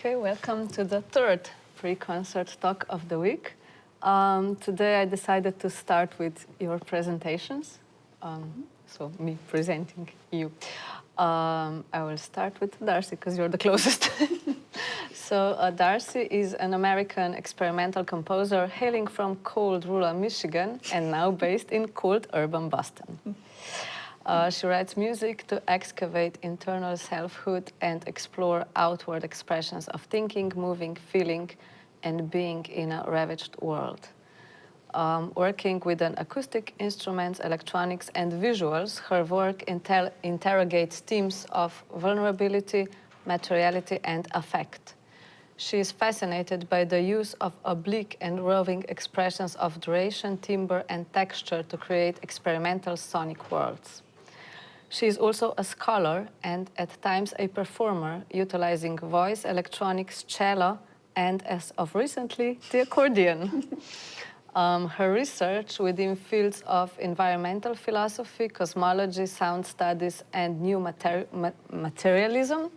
Okay, welcome to the third pre-concert talk of the week. Today I decided to start with your presentations, so me presenting you. I will start with Darcy because you're the closest. So Darcy is an American experimental composer hailing from cold rural Michigan and now based in cold urban Boston. She writes music to excavate internal selfhood and explore outward expressions of thinking, moving, feeling, and being in a ravaged world. Working with an acoustic instruments, electronics, and visuals, her work interrogates themes of vulnerability, materiality, and affect. She is fascinated by the use of oblique and roving expressions of duration, timbre, and texture to create experimental sonic worlds. She is also a scholar and at times a performer, utilizing voice, electronics, cello, and as of recently, the accordion. Her research within fields of environmental philosophy, cosmology, sound studies, and new materialism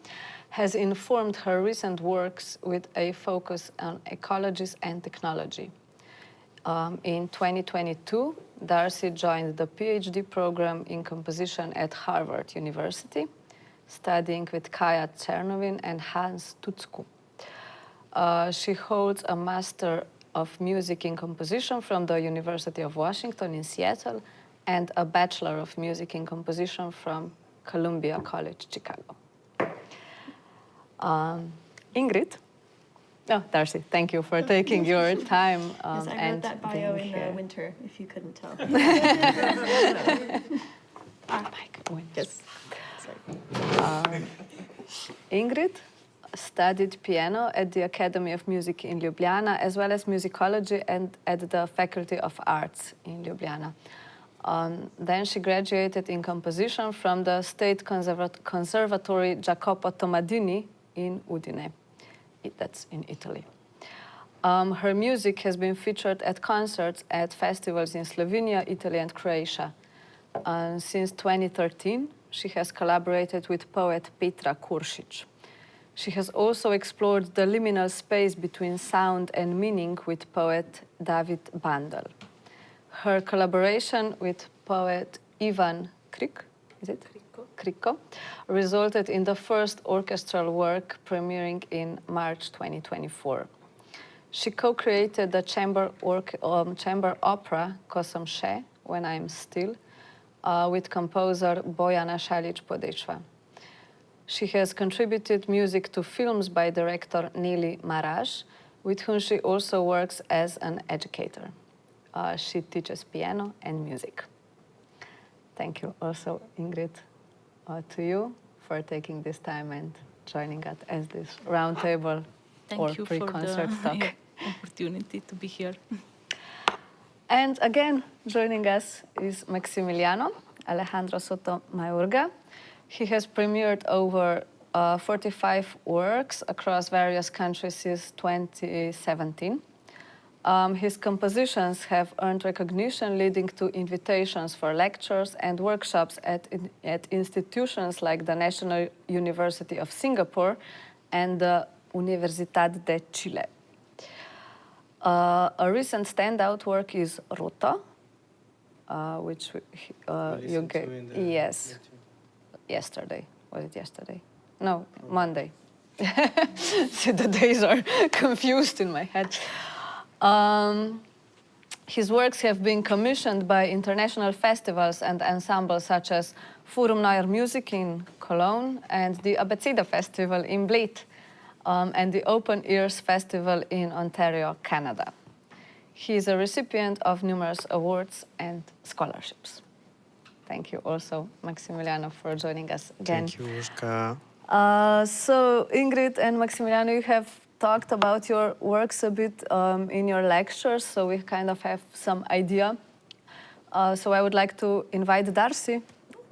has informed her recent works with a focus on ecologies and technology. In 2022, Darcy joined the PhD program in composition at Harvard University, studying with Kaja Czernovin and Hans Tutzku. She holds a Master of Music in Composition from the University of Washington in Seattle and a Bachelor of Music in Composition from Columbia College, Chicago. Ingrid? Oh, Darcy, thank you for taking your time. Yes, I wrote that bio in the winter, if you couldn't tell. Yes. Ingrid studied piano at the Academy of Music in Ljubljana, as well as musicology and at the Faculty of Arts in Ljubljana. Then she graduated in composition from the State Conservatory Jacopo Tomadini in Udine. That's in Italy. Her music has been featured at concerts at festivals in Slovenia, Italy, and Croatia. Since 2013, she has collaborated with poet Petra Kuršič. She has also explored the liminal space between sound and meaning with poet David Bandel. Her collaboration with poet Ivan Krik, is it? Kriko, resulted in the first orchestral work premiering in March 2024. She co-created the chamber opera Ko sam še, When I'm Still, with composer Bojana Šalić-Podešva. She has contributed music to films by director Neli Maraj, with whom she also works as an educator. She teaches piano and music. Thank you also, Ingrid, to you for taking this time and joining us as this roundtable or pre-concert talk. Thank you for the opportunity to be here. And again, joining us is Maximiliano, Alejandro Soto Mayorga. He has premiered over 45 works across various countries since 2017. His compositions have earned recognition, leading to invitations for lectures and workshops at institutions like the National University of Singapore and the Universidad de Chile. A recent standout work is Ruta, which you gave. Yes, yesterday. Was it yesterday? No, Monday. See, the days are confused in my head. His works have been commissioned by international festivals and ensembles such as Forum Neuer Musik in Cologne and the Abeceda Festival in Bled, and the Open Ears Festival in Ontario, Canada. He is a recipient of numerous awards and scholarships. Thank you also, Maximiliano, for joining us again. Thank you, Urška. So, Ingrid and Maximiliano, you have talked about your works a bit in your lectures, so we kind of have some idea. So I would like to invite Darcy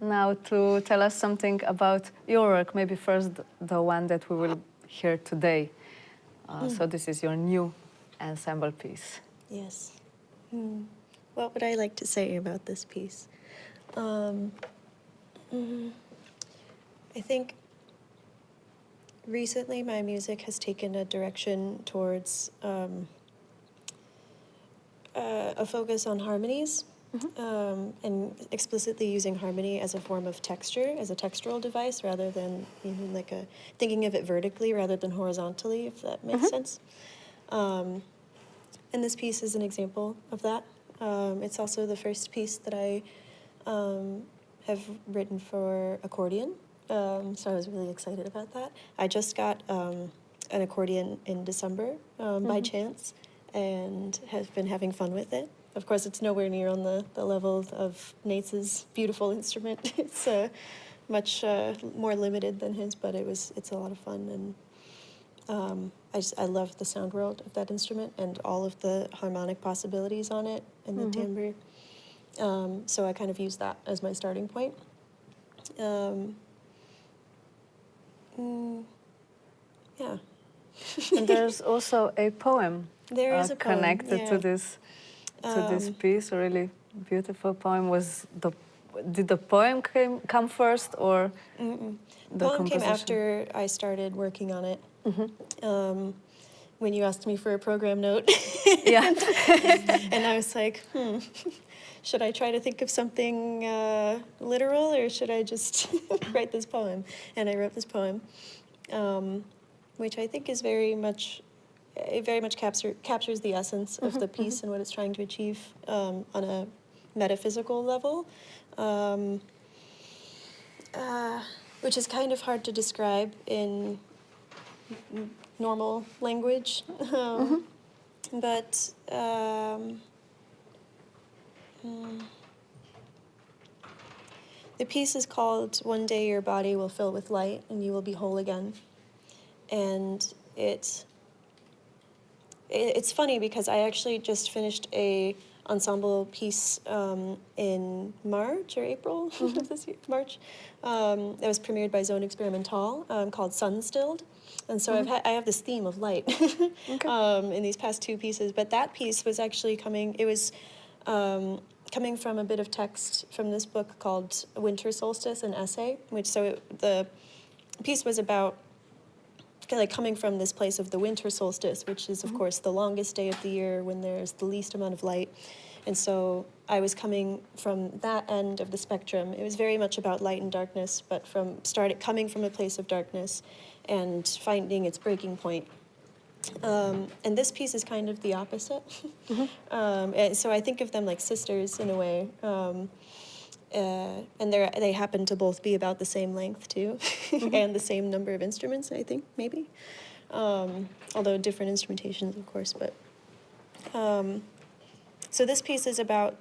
now to tell us something about your work, maybe first the one that we will hear today. So this is your new ensemble piece. Yes. What would I like to say about this piece? I think recently my music has taken a direction towards a focus on harmonies, and explicitly using harmony as a form of texture, as a textural device, rather than like thinking of it vertically rather than horizontally, if that makes sense. And this piece is an example of that. It's also the first piece that I have written for accordion, so I was really excited about that. I just got an accordion in December by chance, and have been having fun with it. Of course, it's nowhere near on the level of Nate's beautiful instrument. It's much more limited than his, but it's a lot of fun, and I love the sound world of that instrument and all of the harmonic possibilities on it and the timbre. So I kind of use that as my starting point. Yeah. And there's also a poem. There is a poem, connected to this piece. A really beautiful poem. Did the poem come first, or the poem came after I started working on it? When you asked me for a program note, yeah, and I was like, should I try to think of something literal, or should I just write this poem? And I wrote this poem, which I think is very much captures the essence of the piece and what it's trying to achieve on a metaphysical level, which is kind of hard to describe in normal language, but the piece is called "One Day Your Body Will Fill with Light and You Will Be Whole Again," and it's funny because I actually just finished a ensemble piece in March or April of this year, March. That was premiered by Zone Experimental, called Sunstilled. And so I have this theme of light in these past two pieces. But that piece was actually coming from a bit of text from this book called Winter Solstice, an essay, the piece was about like coming from this place of the winter solstice, which is, of course, the longest day of the year when there's the least amount of light. And so I was coming from that end of the spectrum. It was very much about light and darkness, but coming from a place of darkness and finding its breaking point. And this piece is kind of the opposite. And so I think of them like sisters in a way. And they happen to both be about the same length too, and the same number of instruments, I think, maybe. Although different instrumentations, of course. But so this piece is about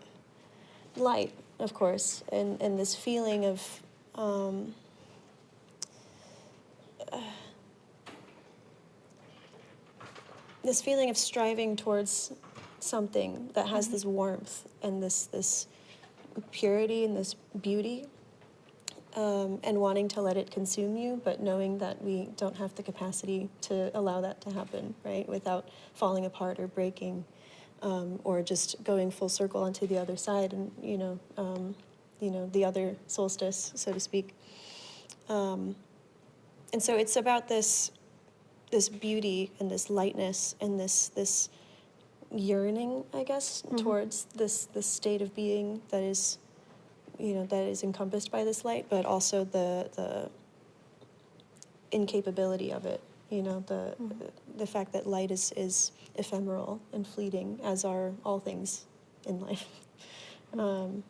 light, of course, and this feeling of striving towards something that has this warmth and this purity and this beauty, and wanting to let it consume you, but knowing that we don't have the capacity to allow that to happen, right, without falling apart or breaking, or just going full circle onto the other side, and the other solstice, so to speak. And so it's about this beauty and this lightness and this yearning, I guess, towards this state of being that is encompassed by this light, but also the incapability of it. The fact that light is ephemeral and fleeting, as are all things in life. And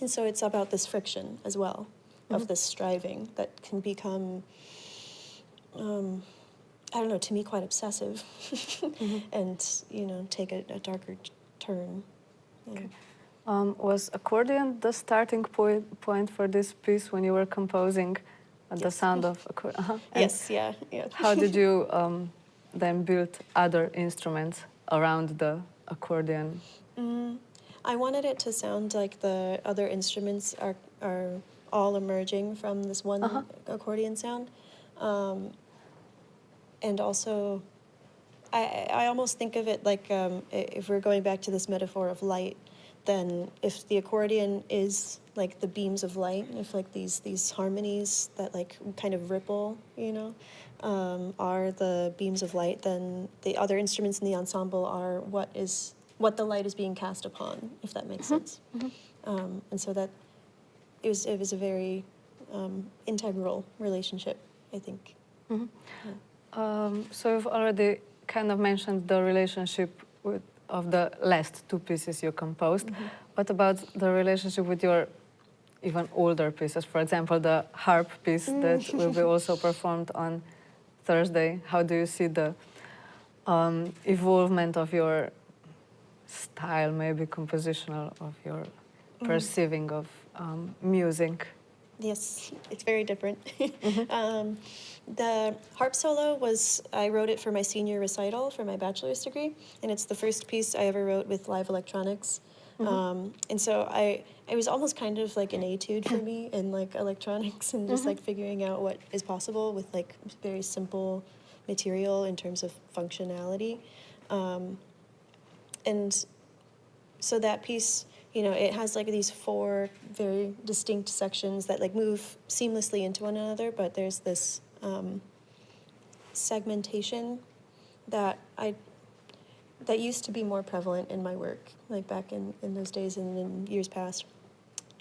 so it's about this friction as well, of this striving that can become, to me, quite obsessive, and, take a darker turn. Yeah. Okay. Was accordion the starting point for this piece when you were composing the sound of accordion? Yes, yeah. How did you then build other instruments around the accordion? I wanted it to sound like the other instruments are all emerging from this one accordion sound. And also, I almost think of it like, if we're going back to this metaphor of light, then if the accordion is like the beams of light, if like these harmonies that like kind of ripple, you know, are the beams of light, then the other instruments in the ensemble are what the light is being cast upon, if that makes sense. And so that it was a very integral relationship, I think. So you've already kind of mentioned the relationship of the last two pieces you composed. What about the relationship with your even older pieces? For example, the harp piece that will be also performed on Thursday. How do you see the evolvement of your style, maybe compositional, of your perceiving of music? Yes, it's very different. The harp solo I wrote it for my senior recital for my bachelor's degree, and it's the first piece I ever wrote with live electronics. And so it was almost kind of like an etude for me in like electronics and just like figuring out what is possible with like very simple material in terms of functionality. And so that piece, you know, it has like these 4 very distinct sections that like move seamlessly into one another, but there's this segmentation that used to be more prevalent in my work, like back in those days and in years past.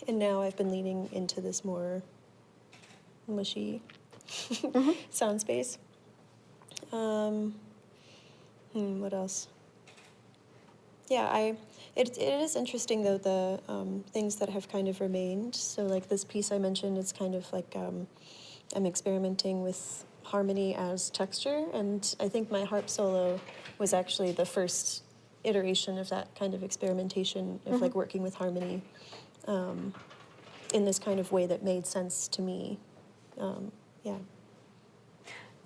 And now I've been leaning into this more mushy sound space. What else? Yeah, it is interesting though, the things that have kind of remained. So like this piece I mentioned, it's kind of like I'm experimenting with harmony as texture, and I think my harp solo was actually the first iteration of that kind of experimentation of like working with harmony in this kind of way that made sense to me. Yeah.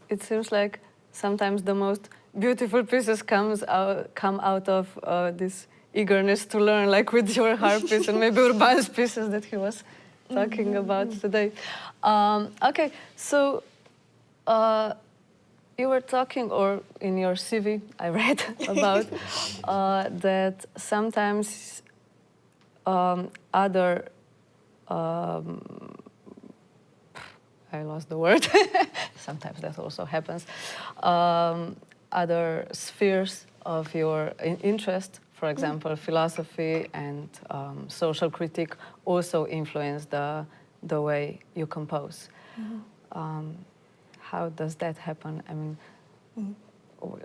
It seems like sometimes the most beautiful pieces come out of this eagerness to learn, like with your harp piece and maybe Urban's pieces that he was talking about today. Okay, so you were talking, or in your CV I read about that sometimes other I lost the word. Sometimes that also happens. Other spheres of your interest, for example, philosophy and social critique, also influence the way you compose. How does that happen? I mean,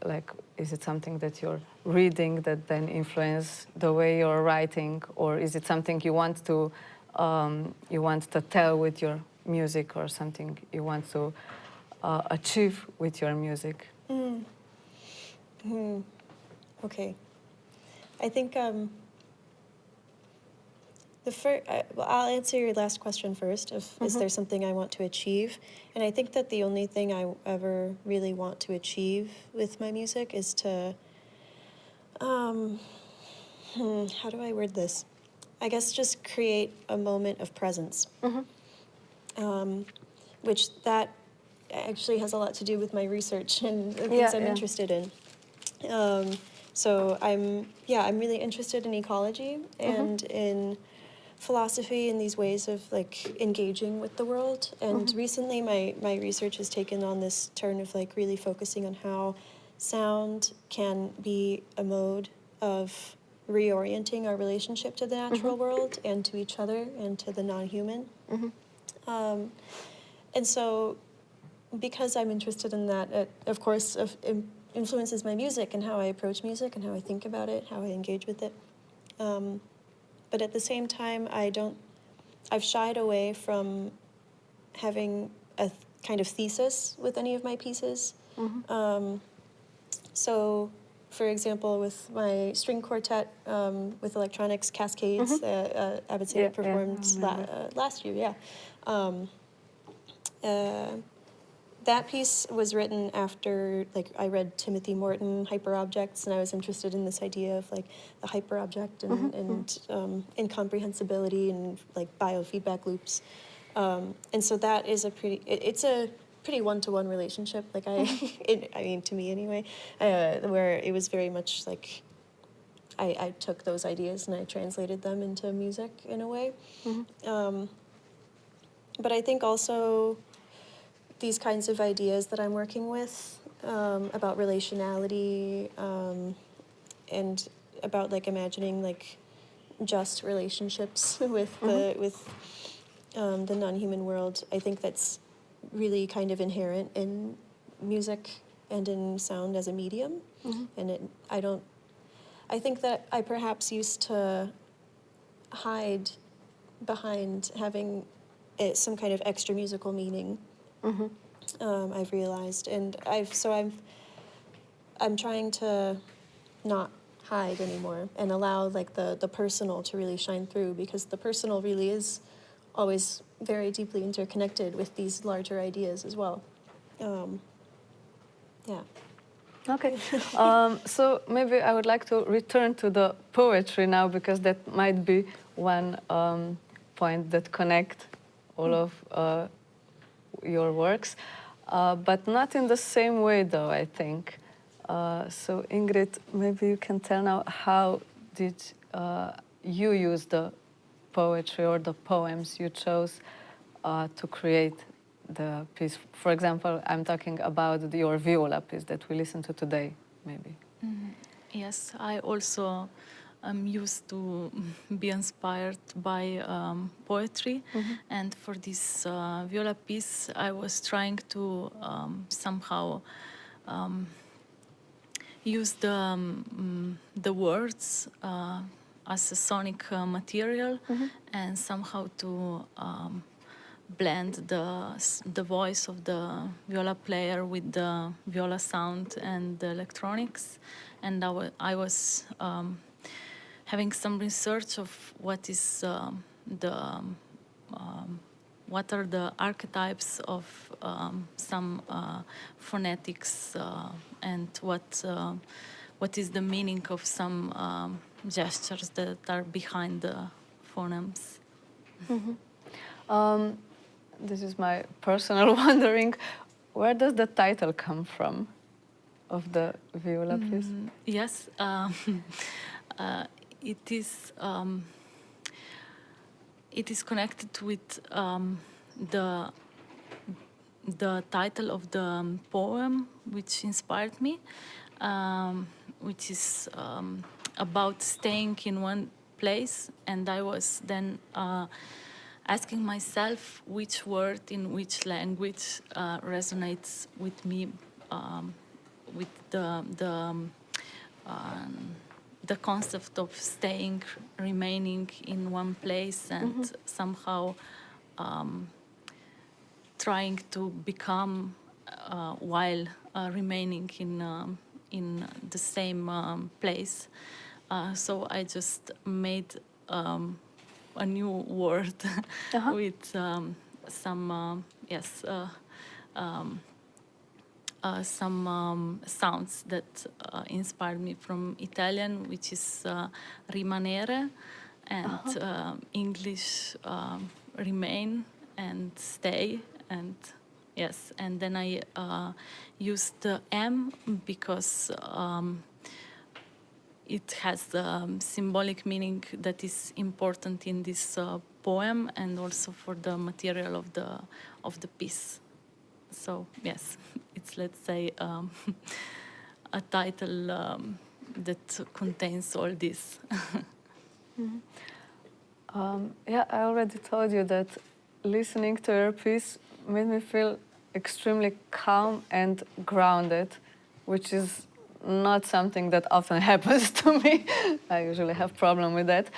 like, is it something that you're reading that then influence the way you're writing, or is it something you want to tell with your music, or something you want to achieve with your music? Okay. I think I'll answer your last question first. Is there something I want to achieve? And I think that the only thing I ever really want to achieve with my music is to, how do I word this? I guess just create a moment of presence. Which that actually has a lot to do with my research and the things I'm interested in. So I'm really interested in ecology and in philosophy and these ways of like engaging with the world. And recently my research has taken on this turn of like really focusing on how sound can be a mode of reorienting our relationship to the natural world and to each other and to the non-human. And so because I'm interested in that, it, of course, influences my music and how I approach music and how I think about it, how I engage with it. But at the same time, I've shied away from having a kind of thesis with any of my pieces. So, for example, with my string quartet with electronics, Cascades, abeceda performed last year, that piece was written after, like, I read Timothy Morton, Hyperobjects, and I was interested in this idea of, like, the hyperobject and incomprehensibility and, like, biofeedback loops. And so that is it's a pretty one-to-one relationship, like, I mean, to me anyway, where it was very much, like, I took those ideas and I translated them into music in a way. But I think also these kinds of ideas that I'm working with about relationality and about like imagining like just relationships with the non-human world, I think that's really kind of inherent in music and in sound as a medium. And I think that I perhaps used to hide behind having some kind of extra musical meaning. I've realized, and I'm trying to not hide anymore and allow like the personal to really shine through, because the personal really is always very deeply interconnected with these larger ideas as well. Yeah. Okay. So maybe I would like to return to the poetry now, because that might be one point that connect all of your works, but not in the same way though, I think. So Ingrid, maybe you can tell now, how did you use the poetry or the poems you chose to create the piece? For example, I'm talking about your viola piece that we listened to today, maybe. Yes, I also used to be inspired by poetry, and for this viola piece, I was trying to somehow use the words as a sonic material, and somehow to blend the voice of the viola player with the viola sound and the electronics. And I was having some research of what is what are the archetypes of some phonetics and what is the meaning of some gestures that are behind the phonemes. This is my personal wondering, where does the title come from of the viola piece? Yes, it is connected with the title of the poem which inspired me, which is about staying in one place, and I was then asking myself which word in which language resonates with me, with the concept of staying, remaining in one place, and somehow trying to become while remaining in the same place. So I just made a new word with some some sounds that inspired me from Italian, which is rimanere, and English remain and stay, and yes, and then I used the M because it has symbolic meaning that is important in this poem, and also for the material of the piece. So yes, it's, let's say, a title that contains all this. Yeah, I already told you that listening to your piece made me feel extremely calm and grounded, which is not something that often happens to me. I usually have problem with that.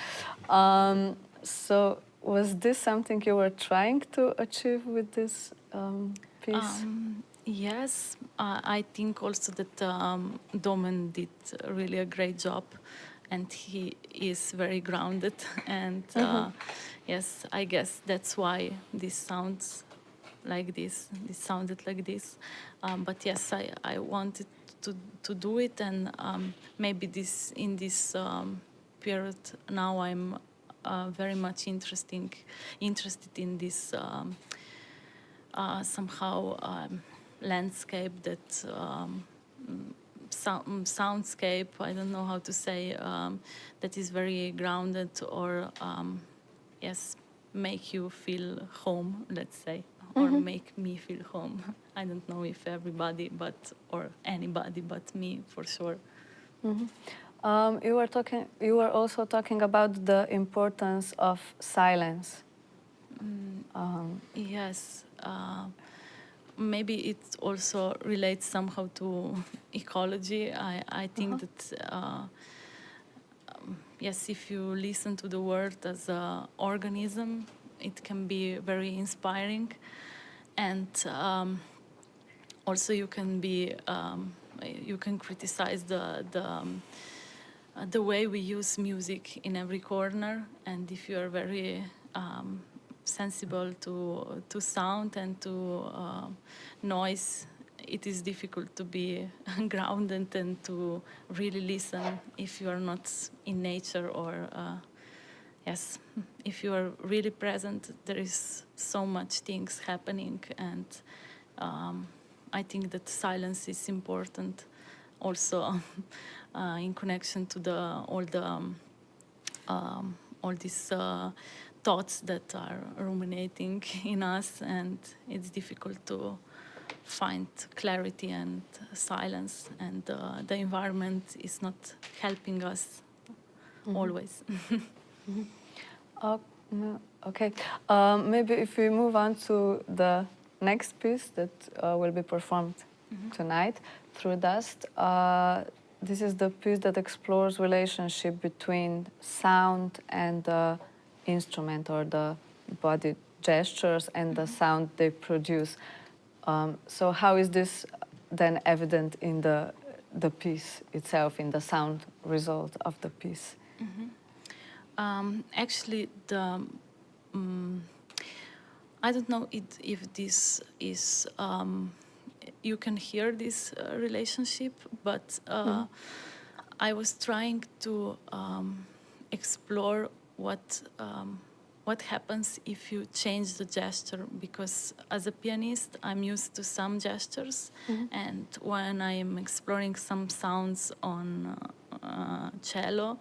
So was this something you were trying to achieve with this piece? Yes, I think also that Domen did really a great job, and he is very grounded, and yes, I guess that's why this sounds like this. This sounded like this, but yes, I wanted to do it, and maybe in this period now I'm very much interested in this somehow landscape that soundscape. I don't know how to say that is very grounded or yes, make you feel home. Let's say, or make me feel home. I don't know if everybody, or anybody, but me for sure. You were also talking about the importance of silence. Yes. Maybe it also relates somehow to ecology. I think that yes, if you listen to the world as an organism, it can be very inspiring, and also you can criticize the way we use music in every corner, and if you are very sensible to sound and to noise, it is difficult to be grounded and to really listen if you are not in nature, or yes, if you are really present, there is so much things happening, and I think that silence is important also in connection to all these thoughts that are ruminating in us, and it's difficult to find clarity and silence, and the environment is not helping us always. Okay, maybe if we move on to the next piece that will be performed tonight, Through Dust. This is the piece that explores relationship between sound and the instrument, or the body gestures and the sound they produce. So how is this then evident in the piece itself, in the sound result of the piece? Actually, I don't know if this is you can hear this relationship, but I was trying to explore what happens if you change the gesture, because as a pianist I'm used to some gestures, and when I'm exploring some sounds on cello,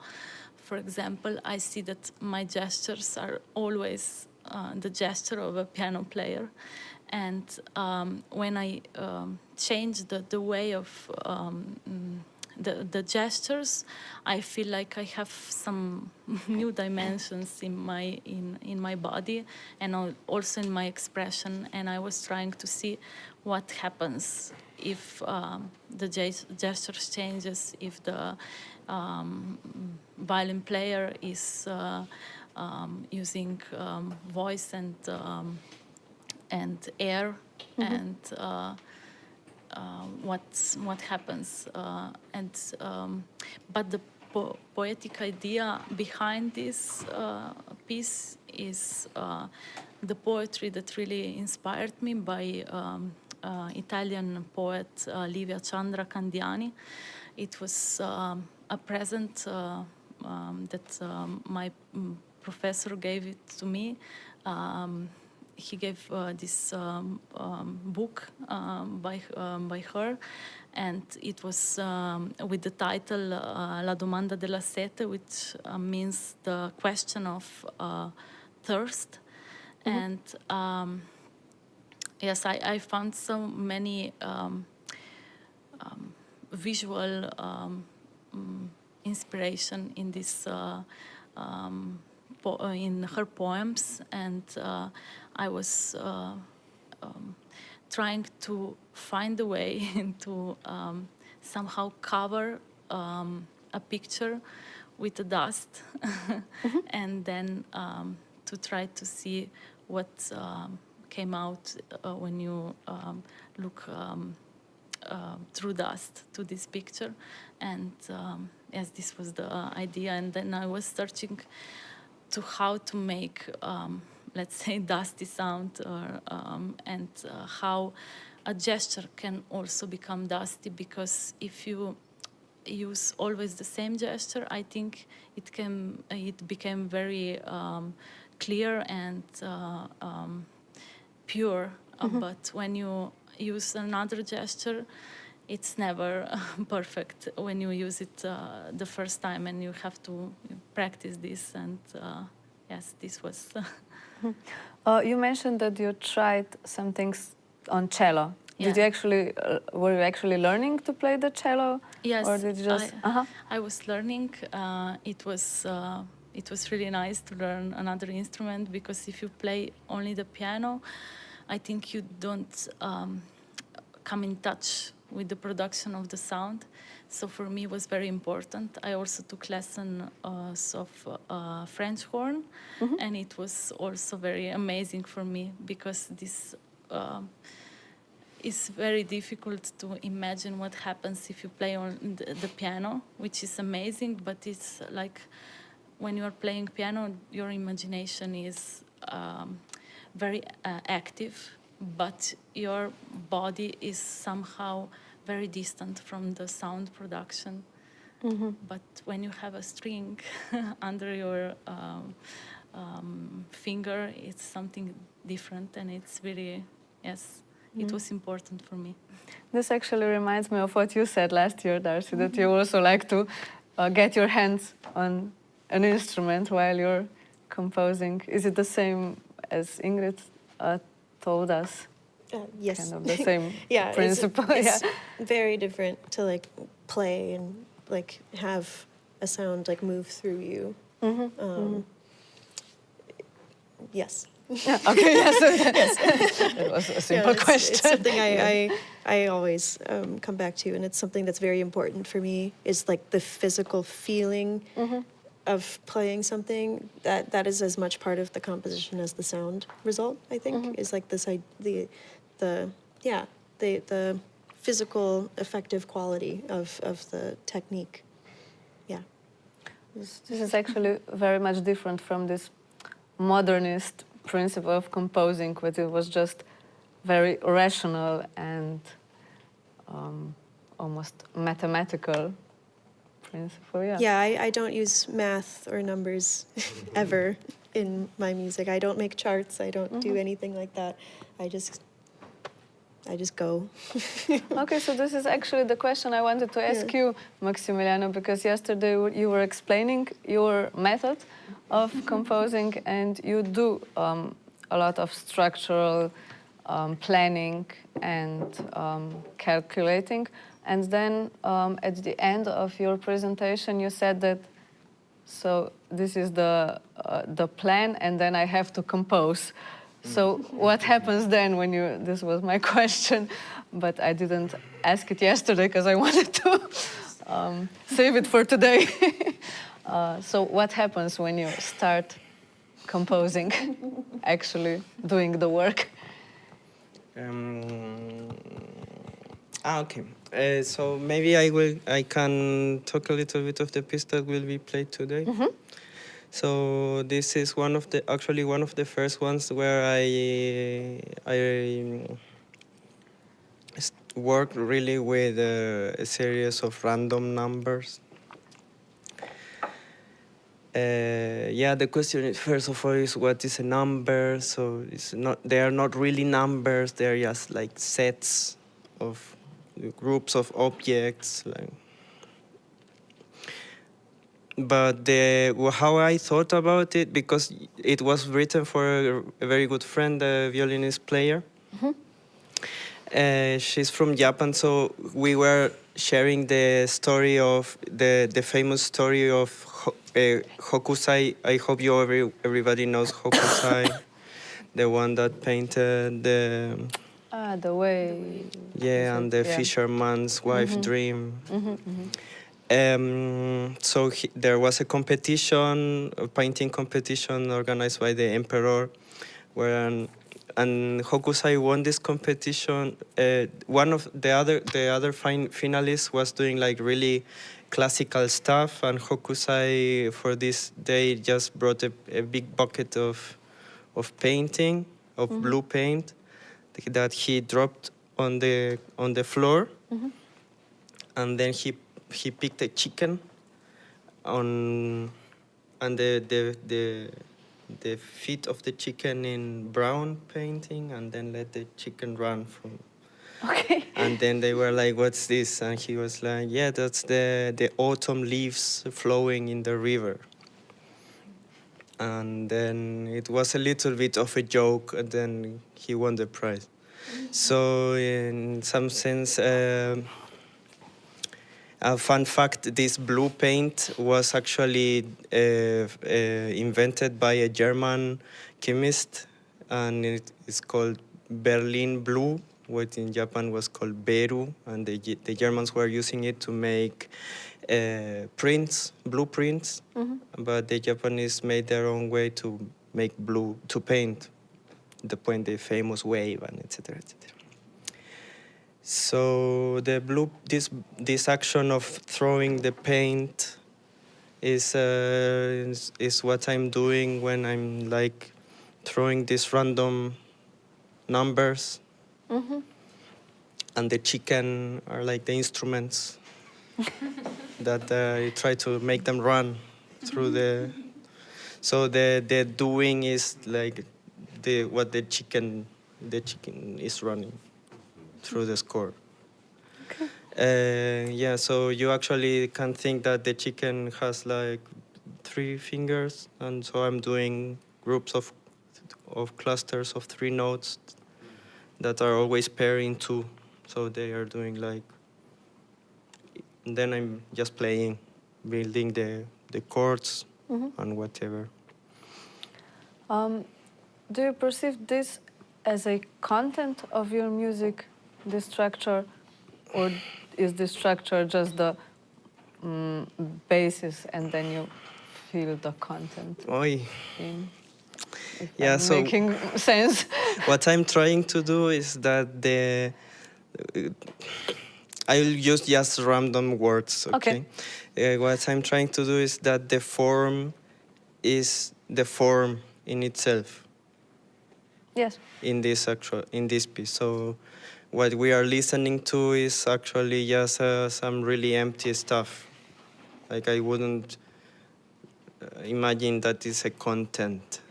for example, I see that my gestures are always the gesture of a piano player, and when I change the way of the gestures, I feel like I have some new dimensions in my body, and also in my expression. And I was trying to see what happens if the gestures changes, if the violin player is using voice and air, and what happens, but the poetic idea behind this piece is the poetry that really inspired me by Italian poet Livia Chandra Candiani. It was a present that my professor gave it to me. He gave this book by her, and it was with the title La domanda della sete, which means the question of thirst. And yes, I found so many visual inspiration in this in her poems, and I was trying to find a way to somehow cover a picture with the dust, and then to try to see what came out when you look through dust to this picture. And yes, this was the idea. And then I was searching to how to make, let's say, dusty sound, or, and how a gesture can also become dusty, because if you use always the same gesture, I think it became very clear and pure. But when you use another gesture, it's never perfect when you use it the first time, and you have to practice this. And yes, this was. You mentioned that you tried some things on cello. Did you Yeah. actually were you actually learning to play the cello? Yes, Or did you just? I was learning. It was really nice to learn another instrument, because if you play only the piano, I think you don't come in touch with the production of the sound. So for me, it was very important. I also took lessons of French horn, and it was also very amazing for me, because this. It's very difficult to imagine what happens if you play on the piano, which is amazing, but it's like when you are playing piano, your imagination is very active, but your body is somehow very distant from the sound production. But when you have a string under your finger, it's something different, and it's really, yes. It was important for me. This actually reminds me of what you said last year, Darcy, that you also like to get your hands on an instrument while you're composing. Is it the same as Ingrid told us? Yes. Kind of the same Yeah, principle. it's Yeah. very different to like play and like have a sound like move through you. Yes. Yeah, okay, yes. It was a simple question. It's something I always come back to, and it's something that's very important for me, is like the physical feeling of playing something. That is as much part of the composition as the sound result, I think, is like this the physical effective quality of the technique. Yeah. This is actually very much different from this modernist principle of composing, where it was just very rational and almost mathematical principle. Yeah. Yeah, I don't use math or numbers ever in my music. I don't make charts. I don't do anything like that. I just go. Okay, so this is actually the question I wanted to ask you, Maximiliano, because yesterday you were explaining your method of composing, and you do a lot of structural planning and calculating. And then at the end of your presentation, you said that, so this is the plan, and then I have to compose. So what happens then when you, this was my question, but I didn't ask it yesterday because I wanted to save it for today. So what happens when you start composing, actually doing the work? Okay. So maybe I can talk a little bit of the piece that will be played today. So this is one of the first ones where I worked really with a series of random numbers. The question is, first of all, is what is a number? So they are not really numbers. They are just like sets of groups of objects. But how I thought about it, because it was written for a very good friend, a violinist player. She's from Japan, so we were sharing the story of the famous story of Hokusai. I hope everybody knows Hokusai, the one that painted The way. and the fisherman's wife dream. So there was a competition, a painting competition organized by the emperor, and Hokusai won this competition. One of the other finalists was doing like really classical stuff, and Hokusai for this day just brought a big bucket of painting, of blue paint, that he dropped on the floor, and then he picked a chicken and the feet of the chicken in brown painting, and then let the chicken run Okay. And then they were like, "What's this?" And he was like, "Yeah, that's the autumn leaves flowing in the river." And then it was a little bit of a joke, and then he won the prize. So in some sense, a fun fact, this blue paint was actually invented by a German chemist, and it is called Berlin blue, what in Japan was called Beru, and the Germans were using it to make prints, blueprints, but the Japanese made their own way to make blue, to paint, the famous wave, and etc., etc. So this action of throwing the paint is what I'm doing when I'm like throwing these random numbers, and the chicken are like the instruments that I try to make them run through the. So the doing is like what the chicken is running through the score. Yeah, so you actually can think that the chicken has like 3 fingers, and so I'm doing groups of clusters of 3 notes that are always pairing 2. So they are doing like. And then I'm just playing, building the chords and whatever. Do you perceive this as a content of your music, this structure, or is this structure just the basis and then you feel the content Oy. in? If Yeah, I'm so making sense. what I'm trying to do is that I'll use just random words, okay? What I'm trying to do is that the form is the form in itself. Yes. In this piece. So what we are listening to is actually just some really empty stuff. Like I wouldn't imagine that is a content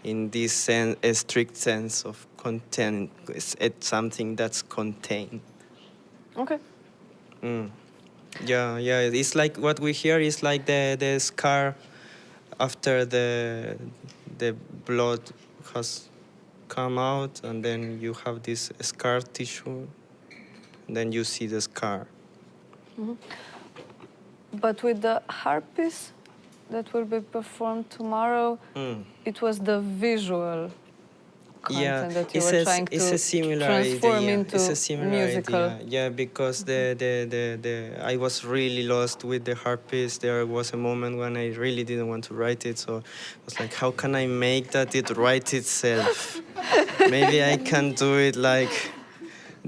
in this sense, a strict sense of content. It's something that's contained. Okay. Yeah. It's like what we hear is like the scar after the blood has come out, and then you have this scar tissue, and then you see the scar. But with the harp piece that will be performed tomorrow, it was the visual content that you were trying to transform into it's a similar musical. idea. Yeah, because I was really lost with the harp piece. There was a moment when I really didn't want to write it, so I was like, how can I make that it write itself? Maybe I can do it like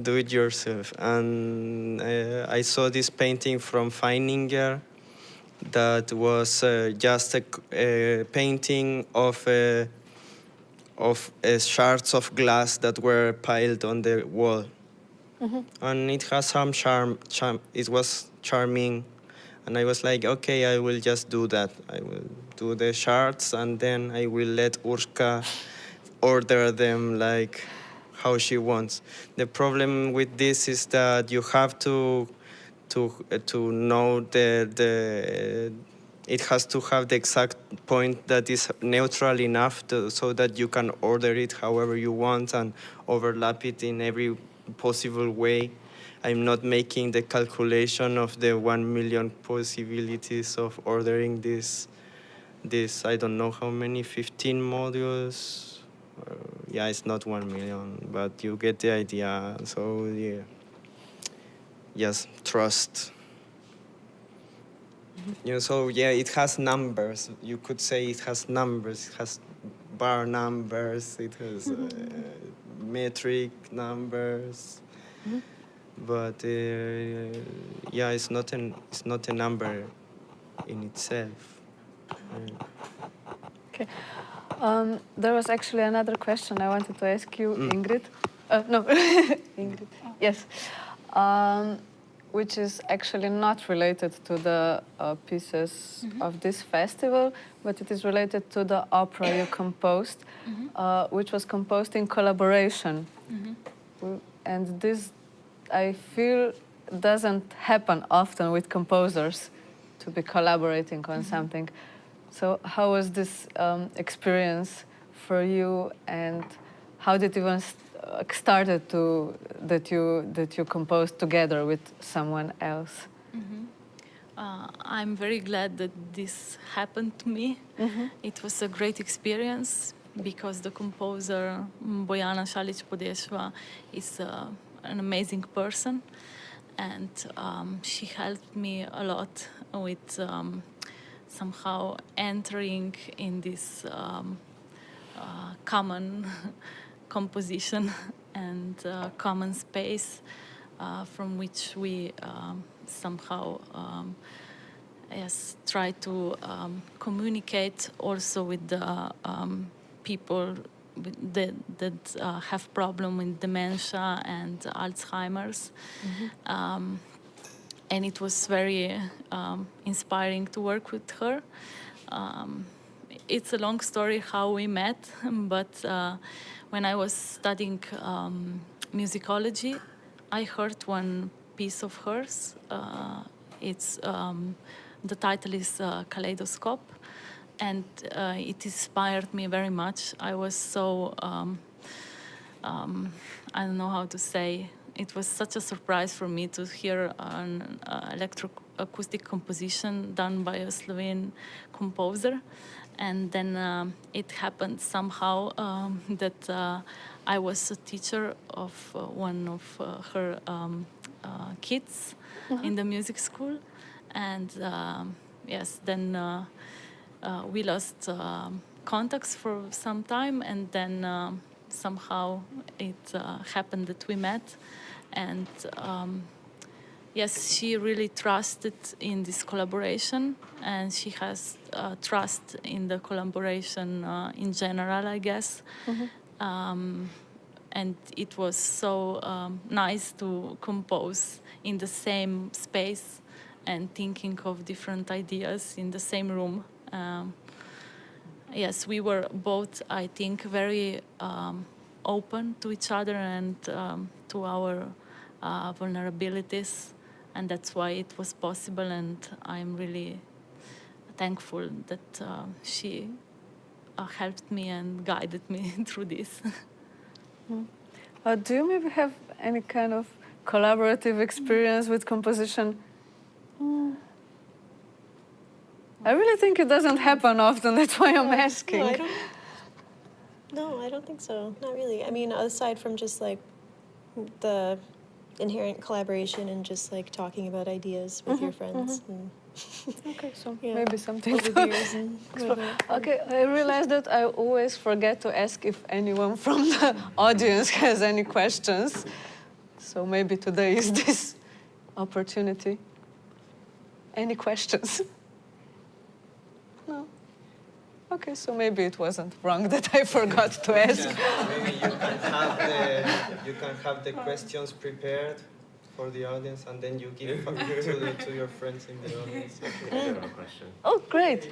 do it yourself. And I saw this painting from Feininger that was just a painting of shards of glass that were piled on the wall. And it has some charm. It was charming. And I was like, okay, I will just do that. I will do the shards, and then I will let Urška order them like how she wants. The problem with this is that you have to know it has to have the exact point that is neutral enough so that you can order it however you want and overlap it in every possible way. I'm not making the calculation of the 1 million possibilities of ordering this I don't know how many, 15 modules. Yeah, it's not 1 million, but you get the idea. So yeah, just trust. So yeah, it has numbers. You could say it has numbers. It has bar numbers. It has metric numbers. But yeah, it's not a number in itself. Okay. There was actually another question I wanted to ask you, Ingrid. No, Ingrid. Yes. Which is actually not related to the pieces of this festival, but it is related to the opera you composed, which was composed in collaboration. and this, I feel, doesn't happen often with composers to be collaborating on something. So how was this experience for you, and how did it even started to that you composed together with someone else? I'm very glad that this happened to me. It was a great experience because the composer Bojana Šalić-Podešva is an amazing person, and she helped me a lot with somehow entering in this common composition and common space from which we somehow try to communicate also with the people that have problem with dementia and Alzheimer's. And it was very inspiring to work with her. It's a long story how we met, but when I was studying musicology, I heard one piece of hers. It's the title is Kaleidoscope, and it inspired me very much. I was so I don't know how to say. It was such a surprise for me to hear an electroacoustic composition done by a Slovene composer. And then it happened somehow that I was a teacher of one of her kids in the music school. And then we lost contacts for some time, and then somehow it happened that we met. And she really trusted in this collaboration, and she has trust in the collaboration in general, I guess. And it was so nice to compose in the same space and thinking of different ideas in the same room. We were both, I think, very open to each other and to our vulnerabilities, and that's why it was possible, and I'm really thankful that she helped me and guided me through this. Do you maybe have any kind of collaborative experience with composition? I really think it doesn't happen often, that's why I'm asking. I don't think so. Not really. I mean, aside from just like the inherent collaboration and just like talking about ideas with your friends. Okay, so maybe something over the years and whatever. Okay, I realized that I always forget to ask if anyone from the audience has any questions. So maybe today is this opportunity. Any questions? No? Okay, so maybe it wasn't wrong that I forgot to ask. Maybe you can have the questions prepared for the audience, and then you give to your friends in the audience. I have a question. Oh, great.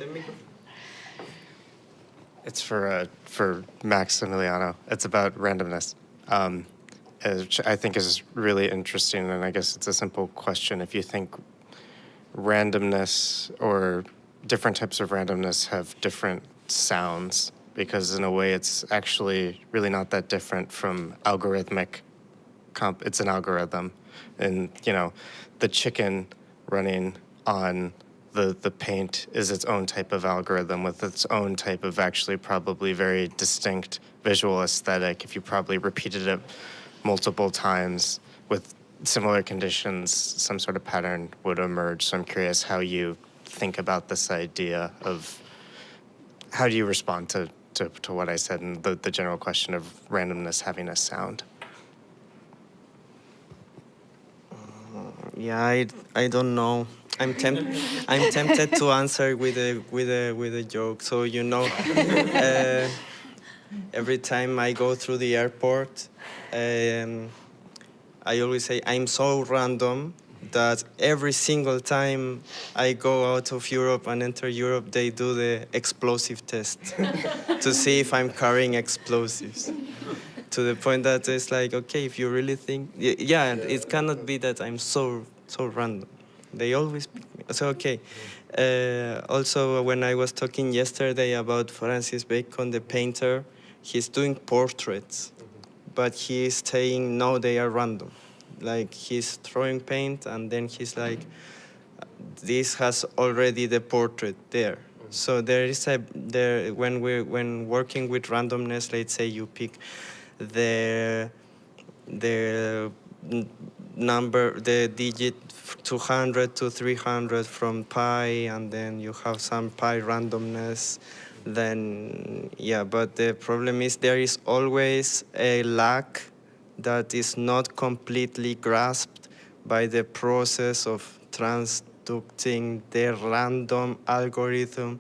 It's for Maximiliano. It's about randomness, which I think is really interesting, and I guess it's a simple question. If you think randomness or different types of randomness have different sounds, because in a way it's actually really not that different from algorithmic it's an algorithm, and the chicken running on the paint is its own type of algorithm with its own type of actually probably very distinct visual aesthetic. If you probably repeated it multiple times with similar conditions, some sort of pattern would emerge. So I'm curious how you think about this idea of how do you respond to what I said and the general question of randomness having a sound. I don't know. I'm tempted to answer with a joke. So every time I go through the airport, I always say I'm so random that every single time I go out of Europe and enter Europe, they do the explosive test to see if I'm carrying explosives. to the point that it's like, okay, if you really think, yeah, it cannot be that I'm so random. They always pick me. So okay. Also, when I was talking yesterday about Francis Bacon, the painter, he's doing portraits, but he is saying no, they are random. Like he's throwing paint, and then he's like, this has already the portrait there. So there is when working with randomness, let's say you pick the number, the digit 200 to 300 from pi, and then you have some pi randomness. Then yeah, but the problem is there is always a lack that is not completely grasped by the process of transducting the random algorithm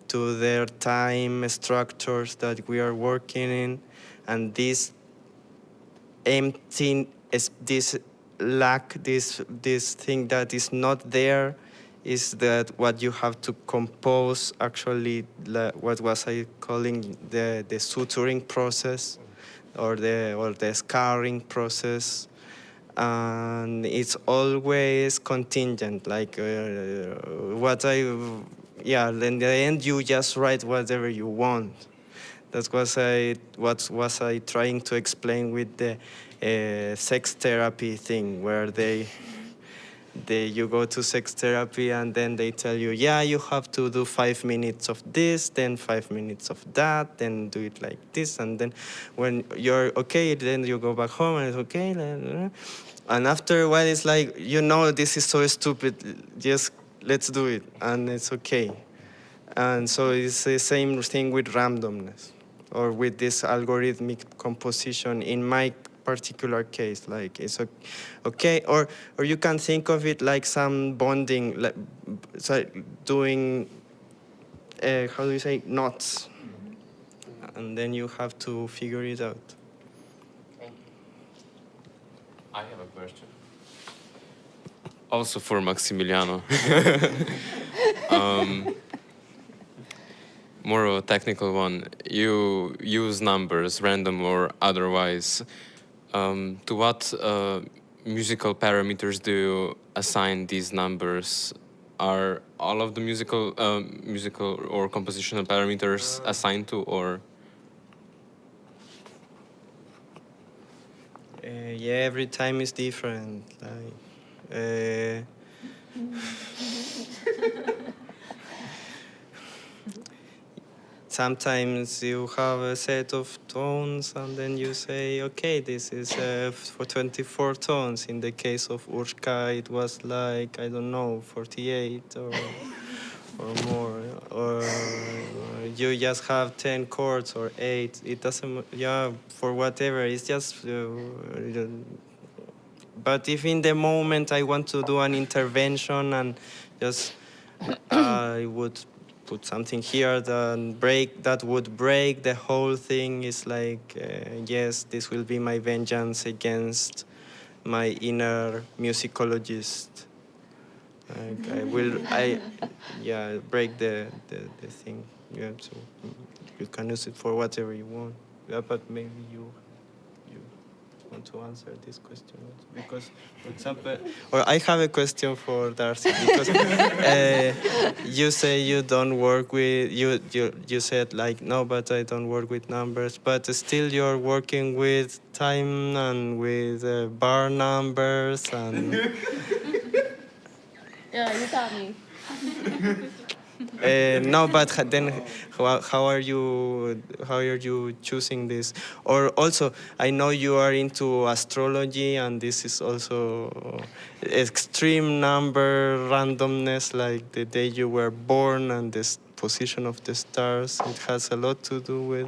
to their time structures that we are working in, and this empty, this lack, this thing that is not there, is that what you have to compose actually, what was I calling the suturing process, or the scarring process. And it's always contingent, like in the end you just write whatever you want. That was what was I trying to explain with the sex therapy thing, where you go to sex therapy and then they tell you, yeah, you have to do 5 minutes of this, then 5 minutes of that, then do it like this, and then when you're okay, then you go back home and it's okay. And after a while, it's like, this is so stupid, just let's do it, and it's okay. And so it's the same thing with randomness, or with this algorithmic composition in my particular case. Like it's okay, or you can think of it like some bonding, like doing how do you say, knots, and then you have to figure it out. I have a question. Also for Maximiliano. More of a technical one. You use numbers, random or otherwise. To what musical parameters do you assign these numbers? Are all of the musical or compositional parameters assigned to, or? Yeah, every time is different. Like, sometimes you have a set of tones, and then you say, okay, this is for 24 tones. In the case of Urška, it was like, I don't know, 48 or more. Or you just have 10 chords or 8. It doesn't, for whatever. It's just, but if in the moment I want to do an intervention and just, I would put something here that would break the whole thing. Is like, yes, this will be my vengeance against my inner musicologist. Like break the thing. Yeah, so you can use it for whatever you want. Yeah, but maybe you want to answer this question, because, for example, or I have a question for Darcy, because you say you don't work with you said like, no, but I don't work with numbers, but still you're working with time and with bar numbers and Yeah, you got me. no, but then how are you choosing this? Or also, I know you are into astrology, and this is also extreme number randomness, like the day you were born and the position of the stars. It has a lot to do with,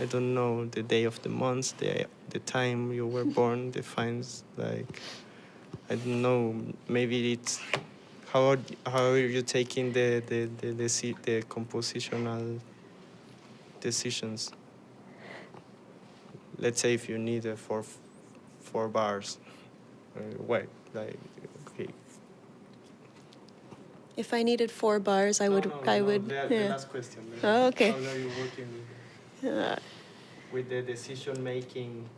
I don't know, the day of the month, the time you were born defines, like, I don't know, maybe it's. How are you taking the compositional decisions? Let's say if you need four bars, wait, like, okay. If I needed 4 bars, I would. The last question. Oh, okay. How are you working with it? with the decision making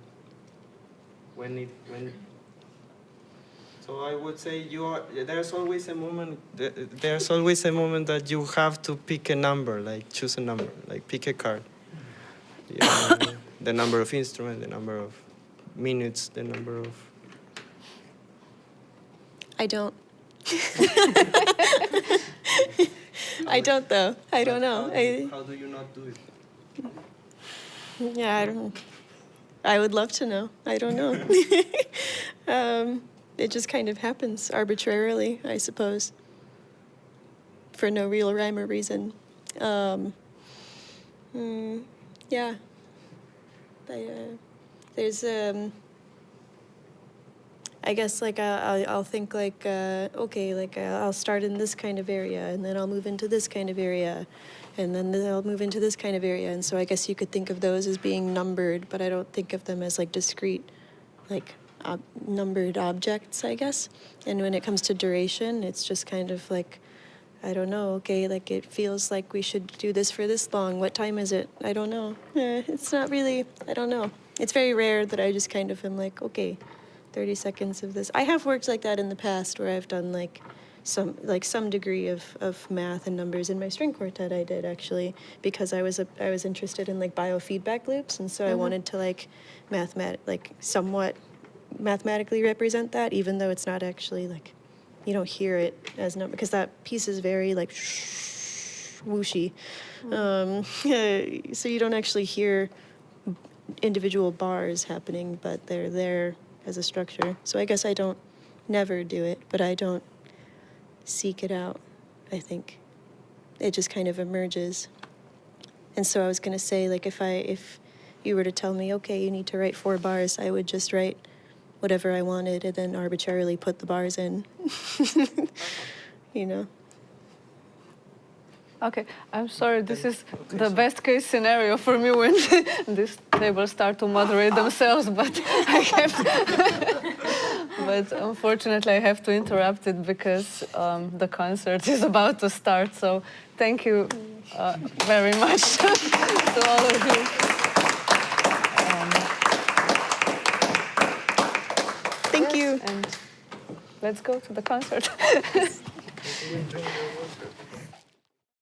when. So I would say there's always a moment. There's always a moment that you have to pick a number, like choose a number, like pick a card. The number of instruments, the number of minutes, the number of. I don't. I don't though. I don't know. How do you not do it? Yeah, I don't. I would love to know. I don't know. It just kind of happens arbitrarily, I suppose, for no real rhyme or reason. Yeah. There's I guess like I'll think like okay, like I'll start in this kind of area, and then I'll move into this kind of area, and then I'll move into this kind of area. And so I guess you could think of those as being numbered, but I don't think of them as like discrete, like numbered objects, I guess. And when it comes to duration, it's just kind of like, I don't know, okay, like it feels like we should do this for this long. What time is it? I don't know. It's not really, I don't know. It's very rare that I just kind of am like, okay, 30 seconds of this. I have worked like that in the past where I've done like some degree of math and numbers. In my string quartet I did actually, because I was interested in like biofeedback loops, and so I wanted to like somewhat mathematically represent that, even though it's not actually like, you don't hear it as number, because that piece is very like whooshy. So you don't actually hear individual bars happening, but they're there as a structure. So I guess I don't never do it, but I don't seek it out, I think. It just kind of emerges. And so I was going to say, like, if you were to tell me, okay, you need to write 4 bars, I would just write whatever I wanted and then arbitrarily put the bars in. You know? Okay, I'm sorry, this is the best case scenario for me when this table start to moderate themselves, but but unfortunately I have to interrupt it because the concert is about to start. So thank you very much to all of you. Thank you. And let's go to the concert.